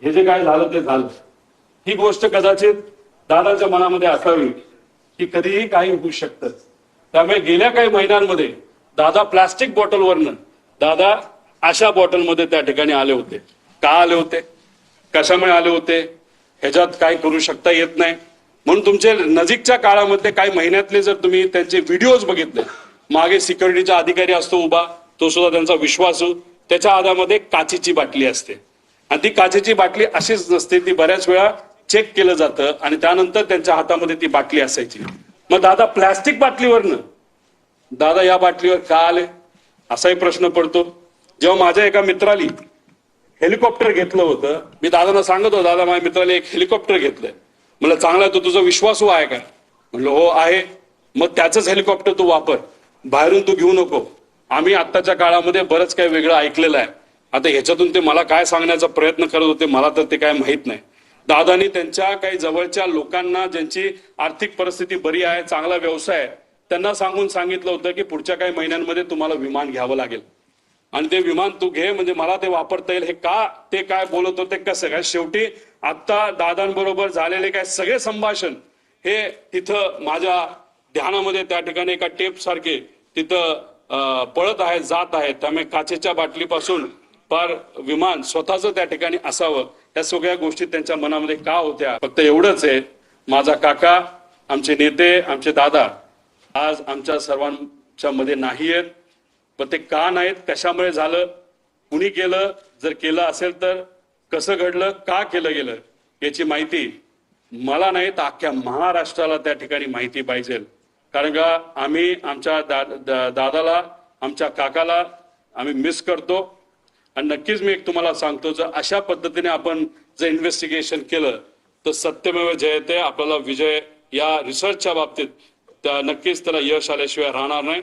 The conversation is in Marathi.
हे जे काय झालं ते झालं. ही गोष्ट कदाचित दादाच्या मनामध्ये असावी की कधीही काही होऊ शकतं. त्यामुळे गेल्या काही महिन्यांमध्ये दादा प्लास्टिक बॉटलवरनं दादा अशा बॉटलमध्ये त्या ठिकाणी आले होते. का आले होते, कशामुळे आले होते, ह्याच्यात काय करू शकता येत नाही. म्हणून तुमच्या नजीकच्या काळामध्ये काही महिन्यातले जर तुम्ही त्यांचे व्हिडिओज बघितले, मागे सिक्युरिटीचा अधिकारी असतो उभा, तो सुद्धा त्यांचा विश्वासू, त्याच्या हातामध्ये काचेची बाटली असते आणि ती काचेची बाटली अशीच नसते, ती बऱ्याच वेळा चेक केलं जातं आणि त्यानंतर त्यांच्या हातामध्ये ती बाटली असायची. मग दादा प्लास्टिक बाटलीवरनं दादा या बाटलीवर का आले असाही प्रश्न पडतो. जेव्हा माझ्या एका मित्राली हेलिकॉप्टर घेतलं होतं, मी दादांना सांगत होतो, दादा माझ्या मित्राने एक हेलिकॉप्टर घेतलंय. म्हणलं चांगला, तो तुझा विश्वासू आहे का? म्हणलं हो आहे. मग त्याचंच हेलिकॉप्टर तू वापर, बाहेरून तू घेऊ नको. आम्ही आत्ताच्या काळामध्ये बरंच काही वेगळं ऐकलेलं आहे. आता ह्याच्यातून ते मला काय सांगण्याचा प्रयत्न करत होते मला तर ते काय माहित नाही. दादानी त्यांच्या काही जवळच्या लोकांना, ज्यांची आर्थिक परिस्थिती बरी आहे, चांगला व्यवसाय आहे, त्यांना सांगून सांगितलं होतं की पुढच्या काही महिन्यांमध्ये तुम्हाला विमान घ्यावं लागेल आणि ते विमान तू घे, म्हणजे मला ते वापरता येईल. हे का ते काय बोलत होते, कसं काय, शेवटी आता दादांबरोबर झालेले काय सगळे संभाषण हे तिथं माझ्या ध्यानामध्ये त्या ठिकाणी एका टेप सारखे तिथं पळत आहे, जात आहे. त्यामुळे काचेच्या बाटलीपासून फार विमान स्वतःच त्या ठिकाणी असावं, या सगळ्या गोष्टी त्यांच्या मनामध्ये का होत्या. फक्त एवढंच आहे, माझा काका, आमचे नेते, आमचे दादा आज आमच्या सर्वांच्या मध्ये नाही आहेत. पण ते का नाहीत, कशामुळे झालं, कुणी केलं, जर केलं असेल तर कसं घडलं, का केलं गेलं, याची माहिती मला नाही तर अख्ख्या महाराष्ट्राला त्या ठिकाणी माहिती पाहिजे. कारण का आम्ही आमच्या दादाला, आमच्या काकाला आम्ही मिस करतो. आणि नक्कीच मी एक तुम्हाला सांगतो, जर अशा पद्धतीने आपण जर इन्व्हेस्टिगेशन केलं तर सत्यमेव जयते, आपल्याला विजय या रिसर्चच्या बाबतीत नक्कीच त्याला यश आल्याशिवाय राहणार नाही.